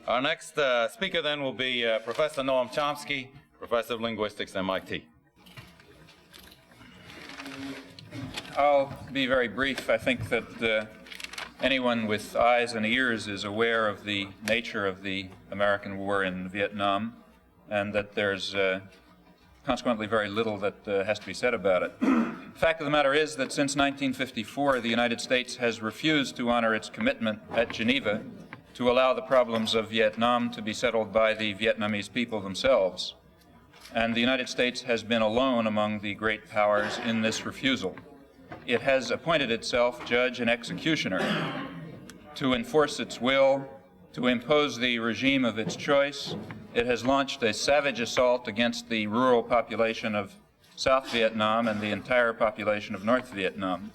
Our next speaker then will be Professor Noam Chomsky, Professor of Linguistics at MIT. I'll be very brief. I think that anyone with eyes and ears is aware of the nature of the American war in Vietnam, and that there's consequently very little that has to be said about it. The fact of the matter is that since 1954, the United States has refused to honor its commitment at Geneva to allow the problems of Vietnam to be settled by the Vietnamese people themselves. And the United States has been alone among the great powers in this refusal. It has appointed itself judge and executioner to enforce its will, to impose the regime of its choice. It has launched a savage assault against the rural population of South Vietnam and the entire population of North Vietnam.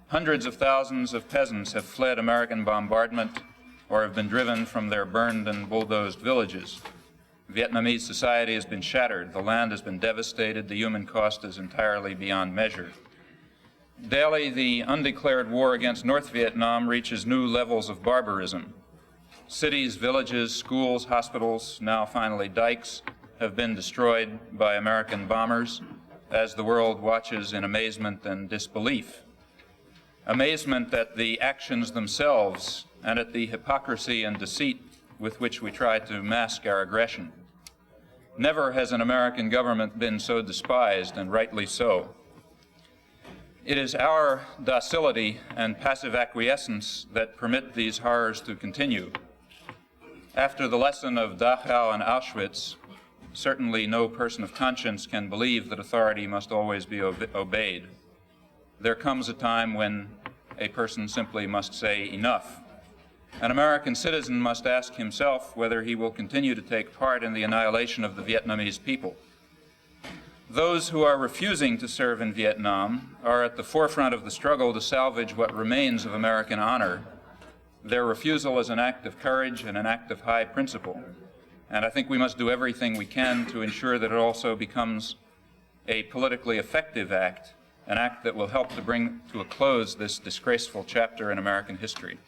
Hundreds of thousands of peasants have fled American bombardment or have been driven from their burned and bulldozed villages. Vietnamese society has been shattered. The land has been devastated. The human cost is entirely beyond measure. Daily, the undeclared war against North Vietnam reaches new levels of barbarism. Cities, villages, schools, hospitals, now finally dikes, have been destroyed by American bombers as the world watches in amazement and disbelief. Amazement at the actions themselves and at the hypocrisy and deceit with which we try to mask our aggression. Never has an American government been so despised, and rightly so. It is our docility and passive acquiescence that permit these horrors to continue. After the lesson of Dachau and Auschwitz, certainly no person of conscience can believe that authority must always be obeyed. There comes a time when a person simply must say enough. An American citizen must ask himself whether he will continue to take part in the annihilation of the Vietnamese people. Those who are refusing to serve in Vietnam are at the forefront of the struggle to salvage what remains of American honor. Their refusal is an act of courage and an act of high principle. And I think we must do everything we can to ensure that it also becomes a politically effective act, an act that will help to bring to a close this disgraceful chapter in American history.